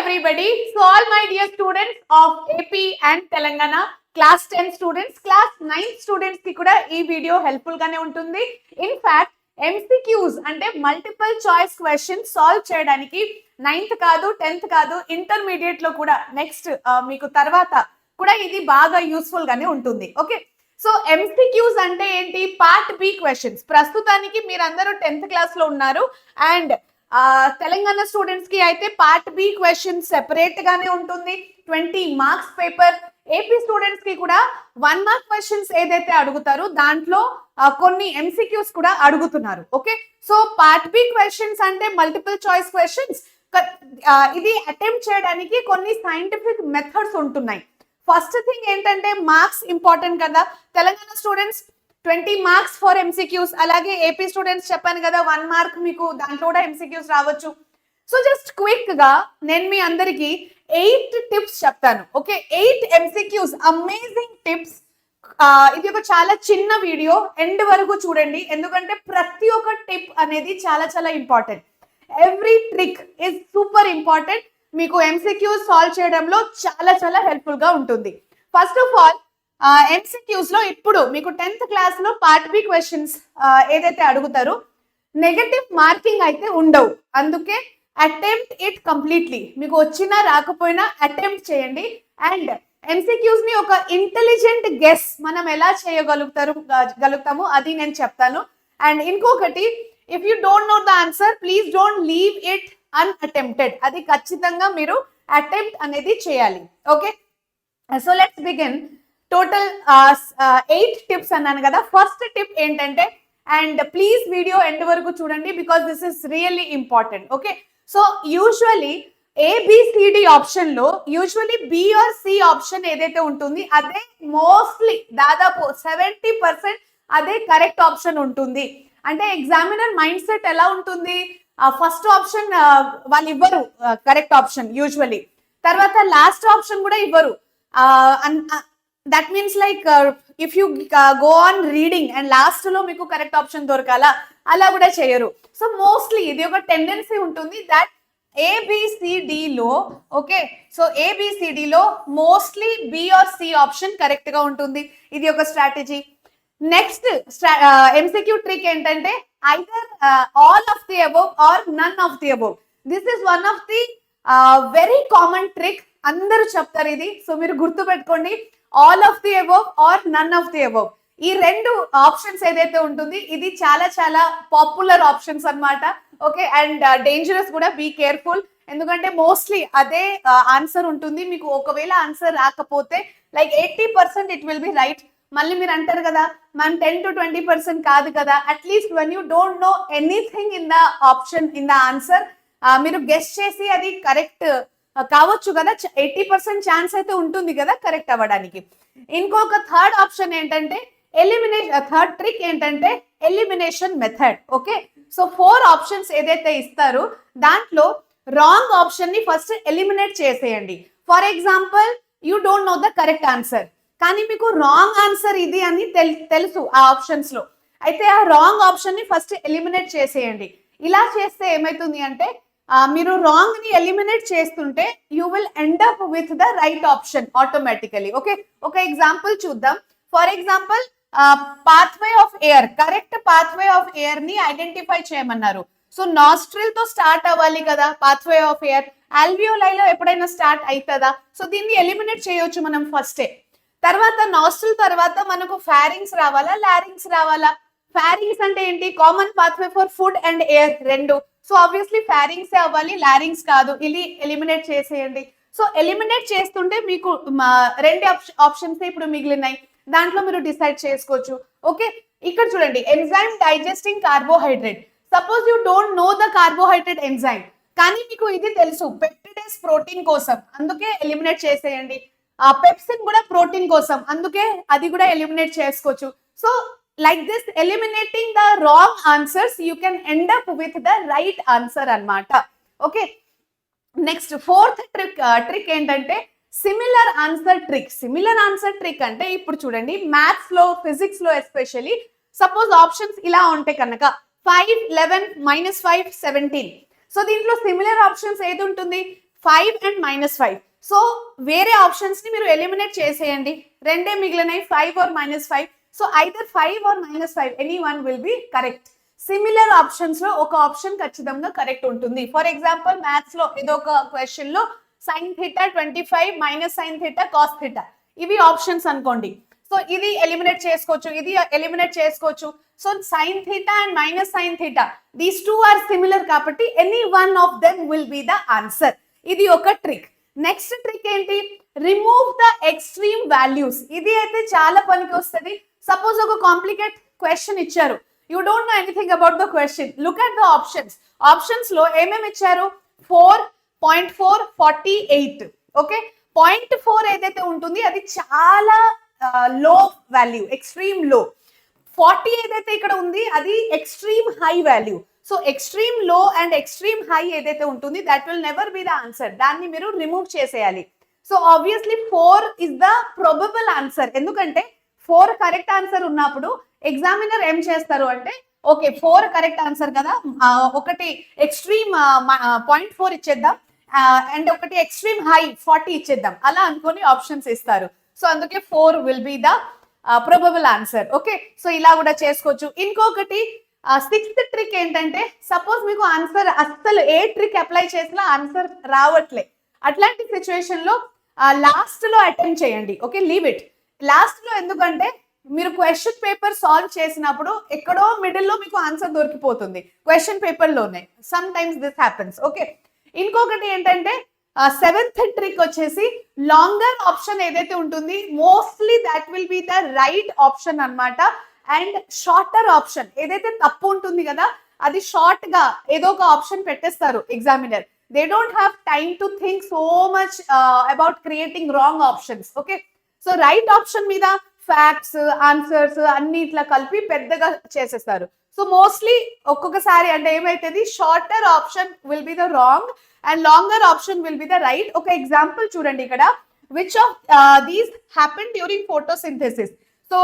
everybody. So all my dear students of AP and Telangana class 10 students, class 9 students ki kuda ee video helpful gaane untundi. In fact, MCQs అంటే multiple choice questions solve చేయడానికి 9th కాదు 10th కాదు intermediate లో కూడా next మీకు తర్వాత కూడా ఇది బాగా యూస్ఫుల్ గానే ఉంటుంది. ఓకే, సో MCQs అంటే ఏంటి? Part B questions. ప్రస్తుతానికి మీరందరూ 10th క్లాస్ లో ఉన్నారు అండ్ తెలంగాణ స్టూడెంట్స్ కి అయితే పార్ట్ బి క్వశ్చన్స్ సెపరేట్ గానే ఉంటుంది. 20 మార్క్స్ పేపర్. ఏపీ స్టూడెంట్స్ కి కూడా 1 మార్క్ క్వశ్చన్స్ ఏదైతే అడుగుతారో దాంట్లో కొన్ని MCQs కూడా అడుగుతున్నారు. Okay, so part B questions అంటే మల్టిపుల్ చాయిస్ క్వశ్చన్స్. ఇది అటెంప్ట్ చేయడానికి కొన్ని సైంటిఫిక్ మెథడ్స్ ఉంటున్నాయి. ఫస్ట్ థింగ్ ఏంటంటే మార్క్స్ ఇంపార్టెంట్ కదా. Telangana students 20 marks for MCQs, అలాగే ఏపీ స్టూడెంట్స్ చెప్పాను కదా 1 మార్క్ మీకు దాంట్లో కూడా MCQs రావచ్చు. సో జస్ట్ క్విక్ గా నేను మీ అందరికి 8 టిప్స్ చెప్తాను. Okay, 8 MCQs amazing tips. ఇది ఒక చాలా చిన్న వీడియో, ఎండ్ వరకు చూడండి ఎందుకంటే ప్రతి ఒక్క టిప్ అనేది చాలా చాలా important. Every trick is super important. మీకు MCQs సాల్వ్ చేయడంలో చాలా చాలా హెల్ప్ఫుల్ గా ఉంటుంది. ఫస్ట్ ఆఫ్ ఆల్ MCQs లో ఇప్పుడు మీకు 10th క్లాస్ లో పార్ట్ బి క్వశ్చన్స్ ఏదైతే అడుగుతారో నెగటివ్ మార్కింగ్ అయితే ఉండవు. అందుకే అటెంప్ట్ ఇట్ కంప్లీట్లీ. మీకు వచ్చినా రాకపోయినా అటెంప్ట్ చేయండి. అండ్ MCQs ని ఒక ఇంటెలిజెంట్ గెస్ మనం ఎలా చేయగలుగుతాము అది నేను చెప్తాను. అండ్ ఇంకొకటి, if you don't know the answer please don't leave it unattempted. అది ఖచ్చితంగా మీరు అటెంప్ట్ అనేది చేయాలి. Okay, so let's begin. Total 8 tips అన్నాను కదా. ఫస్ట్ టిప్ ఏంటంటే, అండ్ ప్లీజ్ వీడియో ఎండ్ వరకు చూడండి because this is really important. Okay, so usually ABCD option లో usually B or C option ఏదైతే ఉంటుంది అదే మోస్ట్లీ దాదాపు 70% అదే కరెక్ట్ ఆప్షన్ ఉంటుంది. అంటే ఎగ్జామినర్ మైండ్ సెట్ ఎలా ఉంటుంది? ఫస్ట్ ఆప్షన్ వాళ్ళు ఇవ్వరు కరెక్ట్ ఆప్షన్ యూజువల్లీ, తర్వాత లాస్ట్ ఆప్షన్ కూడా ఇవ్వరు. That means like if you go on reading and last లో మీకు కరెక్ట్ ఆప్షన్ దొరకాలా, అలా కూడా చేయరు. సో మోస్ట్లీ ఇది ఒక టెండెన్సీ ఉంటుంది దట్ ఏబిసిడిలో. ఓకే, సో ఏబిసిడిలో mostly B or C option correct గా ఉంటుంది. ఇది ఒక స్ట్రాటజీ. నెక్స్ట్ MCQ ట్రిక్ ఏంటంటే either all of the above or none of the above. This is one of the very common trick. అందరూ చెప్తారు ఇది, సో మీరు గుర్తు పెట్టుకోండి. All of the above or none of the above, ఈ రెండు options ఏదైతే ఉంటుంది ఇది చాలా చాలా పాపులర్ ఆప్షన్స్ అన్నమాట. ఓకే, అండ్ డేంజరస్ కూడా. బీ కేర్ఫుల్, ఎందుకంటే మోస్ట్లీ అదే ఆన్సర్ ఉంటుంది. మీకు ఒకవేళ ఆన్సర్ రాకపోతే like 80% it will be right. మళ్ళీ మీరు అంటారు కదా మనం 10 to 20% కాదు కదా. At least when you don't know anything in the option in the answer, మీరు గెస్ చేసి అది కరెక్ట్ కావచ్చు కదా. 80% ఛాన్స్ అయితే ఉంటుంది కదా కరెక్ట్ అవ్వడానికి. ఇంకొక థర్డ్ ఆప్షన్ ఏంటంటే థర్డ్ ట్రిక్ ఏంటంటే elimination method. Okay, so 4 options ఏదైతే ఇస్తారో దాంట్లో రాంగ్ ఆప్షన్ ని ఫస్ట్ ఎలిమినేట్ చేసేయండి. For example you don't know the correct answer, కానీ మీకు రాంగ్ ఆన్సర్ ఇది అని తెలుసు ఆ ఆప్షన్స్ లో, అయితే ఆ రాంగ్ ఆప్షన్ ని ఫస్ట్ ఎలిమినేట్ చేసేయండి. ఇలా చేస్తే ఏమైతుంది అంటే మీరు రాంగ్ ని ఎలిమినేట్ చేస్తుంటే you will end up with the right option automatically. Okay, ఒక ఎగ్జాంపుల్ చూద్దాం. For example pathway of air, correct pathway of air ని ఐడెంటిఫై చేయమన్నారు. సో నాస్ట్రిల్ తో స్టార్ట్ అవ్వాలి కదా పాత్వే ఆఫ్ ఎయిర్. ఆల్వియోలైలో ఎప్పుడైనా స్టార్ట్ అవుతుందా? సో దీన్ని ఎలిమినేట్ చేయొచ్చు మనం ఫస్టే. తర్వాత నాస్ట్రిల్ తర్వాత మనకు ఫారింగ్స్ రావాలా, లారింగ్స్ రావాలా? ఫారింగ్స్ అంటే ఏంటి? Common pathway for food and air రెండు. సో ఆబ్వియస్లీ ఫారింగ్స్ అవ్వాలి, లారింగ్స్ కాదు. ఇది ఎలిమినేట్ చేసేయండి. సో ఎలిమినేట్ చేస్తుంటే మీకు 2 ఆప్షన్స్ ఇప్పుడు మిగిలినాయి, దాంట్లో మీరు డిసైడ్ చేసుకోవచ్చు. ఓకే, ఇక్కడ చూడండి, enzyme digesting carbohydrate. Suppose you don't know the carbohydrate enzyme, కానీ మీకు ఇది తెలుసు పెప్టిడేస్ ప్రోటీన్ కోసం, అందుకే ఎలిమినేట్ చేసేయండి. పెప్సిన్ కూడా ప్రోటీన్ కోసం, అందుకే అది కూడా ఎలిమినేట్ చేసుకోవచ్చు. So like this, eliminating the wrong answers you can end up with the right answer అన్నమాట. ఓకే, నెక్స్ట్ ఫోర్త్ ట్రిక్ ఏంటంటే similar answer trick. Similar answer trick అంటే ఇప్పుడు చూడండి, మ్యాథ్స్ లో ఫిజిక్స్ లో ఎస్పెషల్లీ సపోజ్ ఆప్షన్స్ ఇలా ఉంటే కనుక 5 11 -5 17. సో దీంట్లో సిమిలర్ ఆప్షన్స్ ఏది ఉంటుంది? 5 and -5. సో వేరే ఆప్షన్స్ ని మీరు ఎలిమినేట్ చేసేయండి, రెండే మిగిలినాయి 5 or -5. So either 5 or -5 any one will be correct. Similar options లో ఒక ఆప్షన్ ఖచ్చితంగా కరెక్ట్ ఉంటుంది. ఫర్ ఎగ్జాంపుల్ మ్యాథ్స్ లో ఏదో ఒక క్వశ్చన్ లో sin θ 25 - sin θ cos θ ఇవి ఆప్షన్స్ అనుకోండి. సో ఇది ఎలిమినేట్ చేసుకోవచ్చు, ఇది ఎలిమినేట్ చేసుకోవచ్చు. So sin θ and -sin θ these two are similar కాబట్టి any one of them will be the answer. ఇది ఒక ట్రిక్. నెక్స్ట్ ట్రిక్ ఏంటి, రిమూవ్ ద ఎక్స్ట్రీమ్ వాల్యూస్. ఇది అయితే చాలా పనికి వస్తుంది. సపోజ్ ఒక కాంప్లికేట్ క్వశ్చన్ ఇచ్చారు, you don't know anything about the question, look at the options. Options లో ఏమేమి ఇచ్చారు, 4, 0.4, 48. ఓకే, 0.4 ఏదైతే ఉంటుంది అది చాలా లో వాల్యూ, ఎక్స్ట్రీమ్ లో. 40 ఏదైతే ఇక్కడ ఉంది అది extreme high value. So extreme లో అండ్ ఎక్స్ట్రీమ్ హై ఏదైతే ఉంటుంది that will never be the answer, దాన్ని మీరు రిమూవ్ చేసేయాలి. So obviously 4 is the probable answer. ఎందుకంటే 4 కరెక్ట్ ఆన్సర్ ఉన్నప్పుడు ఎగ్జామినర్ ఏం చేస్తారు అంటే, ఓకే 4 కరెక్ట్ ఆన్సర్ కదా, ఒకటి ఎక్స్ట్రీమ్ 0.4 ఇచ్చేద్దాం అండ్ ఒకటి ఎక్స్ట్రీమ్ హై 40 ఇచ్చేద్దాం, అలా అనుకొని ఆప్షన్స్ ఇస్తారు. సో అందుకే 4 will be the probable answer. Okay, so ఇలా కూడా చేసుకోవచ్చు. ఇంకొకటి సిక్స్త్ ట్రిక్ ఏంటంటే, సపోజ్ మీకు ఆన్సర్ అస్సలు ఏ ట్రిక్ అప్లై చేసినా ఆన్సర్ రావట్లే, అట్లాంటి సిచ్యువేషన్ లో లాస్ట్ లో అటెంప్ట్ చేయండి. ఓకే, లీవ్ ఇట్ లాస్ట్ లో. ఎందుకంటే మీరు క్వశ్చన్ పేపర్ సాల్వ్ చేసినప్పుడు ఎక్కడో మిడిల్ లో మీకు ఆన్సర్ దొరికిపోతుంది క్వశ్చన్ పేపర్ లోనే. Some times this happens. Okay, ఇంకొకటి ఏంటంటే సెవెంత్ ట్రిక్ వచ్చేసి లాంగర్ ఆప్షన్ ఏదైతే ఉంటుంది mostly that will be the right option అన్నమాట. అండ్ షార్టర్ ఆప్షన్ ఏదైతే తప్పు ఉంటుంది కదా అది షార్ట్ గా ఏదో ఒక ఆప్షన్ పెట్టేస్తారు examiner. They don't have time to think so much about creating wrong options. Okay, so right option మీద ఫ్యాక్ట్స్ ఆన్సర్స్ అన్ని ఇట్లా కలిపి పెద్దగా చేసేస్తారు. సో మోస్ట్లీ ఒక్కొక్కసారి అంటే ఏమైతుంది, shorter option will be the wrong and longer option will be the right. ఒక ఎగ్జాంపుల్ చూడండి ఇక్కడ, which of these happen during photosynthesis. So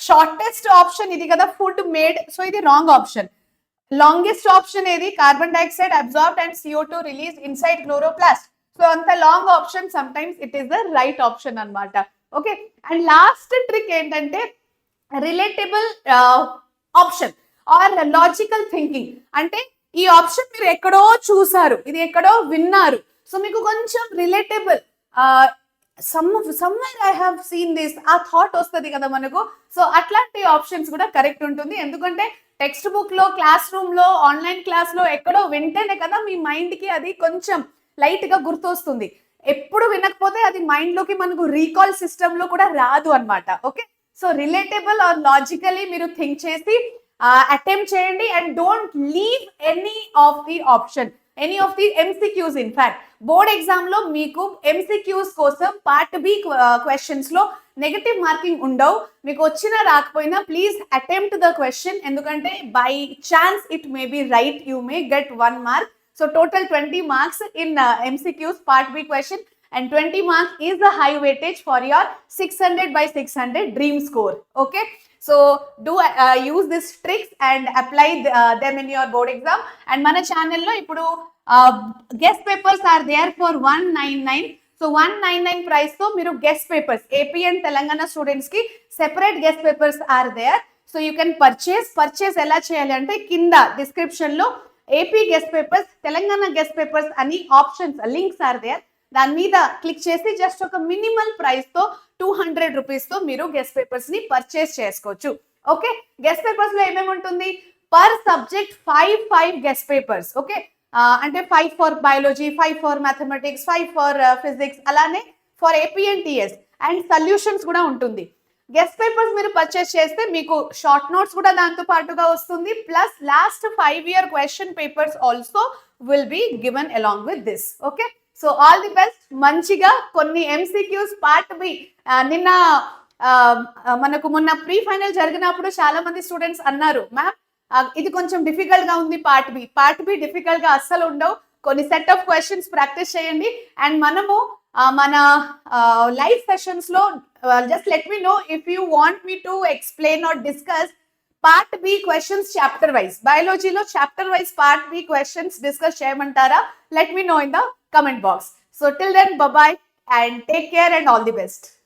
shortest option ఇది కదా, ఫుడ్ మేడ్, సో ఇది రాంగ్ ఆప్షన్. లాంగెస్ట్ ఆప్షన్ ఏది, carbon dioxide absorbed and CO2 release inside chloroplast. So అంత long option sometimes it is the right option అన్నమాట. Okay, and last trick ఏంటంటే relatable option or logical thinking. అంటే ఈ option మీరు ఎక్కడో చూసారు, ఇది ఎక్కడో విన్నారు, సో మీకు కొంచెం relatable, somewhere I have seen this ఆ థాట్ వస్తుంది కదా మనకు. సో అట్లాంటి ఆప్షన్స్ కూడా కరెక్ట్ ఉంటుంది. ఎందుకంటే టెక్స్ట్ బుక్ లో, క్లాస్ రూమ్ లో, ఆన్లైన్ క్లాస్ లో ఎక్కడో వింటేనే కదా మీ మైండ్ కి అది కొంచెం లైట్ గా గుర్తొస్తుంది. ఎప్పుడు వినకపోతే అది మైండ్ లోకి మనకు రీకాల్ సిస్టమ్ లో కూడా రాదు అన్నమాట. Okay, so relatable or logically మీరు థింక్ చేసి అటెంప్ట్ చేయండి and don't leave any of the option, any of the MCQs. In fact board exam లో మీకు MCQs కోసం పార్ట్ బి క్వశ్చన్స్ లో నెగటివ్ మార్కింగ్ ఉండవు. మీకు వచ్చినా రాకపోయినా ప్లీజ్ అటెంప్ట్ ద క్వశ్చన్, ఎందుకంటే by chance it may be right, you may get 1 mark. So total 20 marks in MCQs part B question and 20 marks is the high weightage for your 600 by 600 dream score. Okay, so do use these tricks and apply them in your board exam. And mana channel lo ipudu guest papers are there for 199. So 199 price to మీరు guest papers AP and Telangana students ki separate guest papers are there. So you can purchase ఎలా చేయాలి అంటే కింద description లో AP guest papers, Telangana guest papers అని options links are there. దాని మీద click చేసి జస్ట్ ఒక మినిమల్ ప్రైస్ తో 200 రూపీస్ తో మీరు గెస్ట్ పేపర్స్ ని పర్చేస్ చేసుకోవచ్చు. ఓకే, గెస్ట్ పేపర్స్ లో ఏమేమి ఉంటుంది, per subject 5 guest papers. Okay, అంటే 5 for biology, 5 for mathematics, 5 for physics, అలానే for AP and TS and solutions కూడా ఉంటుంది. గెస్ట్ పేపర్స్ మీరు పర్చేస్ చేస్తే మీకు షార్ట్ నోట్స్ కూడా దాంతో పాటుగా వస్తుంది, plus last 5 year question papers also will be given along with this. Okay, so all the best. మంచిగా కొన్ని MCQs పార్ట్ బి నిన్న మనకు మొన్న ప్రీ ఫైనల్ జరిగినప్పుడు చాలా మంది స్టూడెంట్స్ అన్నారు, మ్యామ్ ఇది కొంచెం డిఫికల్ట్ గా ఉంది పార్ట్ బి డిఫికల్ట్ గా అస్సలు ఉండవు, కొన్ని సెట్ ఆఫ్ క్వశ్చన్స్ ప్రాక్టీస్ చేయండి. అండ్ మనము మన లైవ్ సెషన్స్ లో just let me know if you want me to explain or discuss part B questions chapter wise. Biology lo chapter wise part B questions discuss cheyamantara, let me know in the comment box. So till then, bye bye and take care and all the best.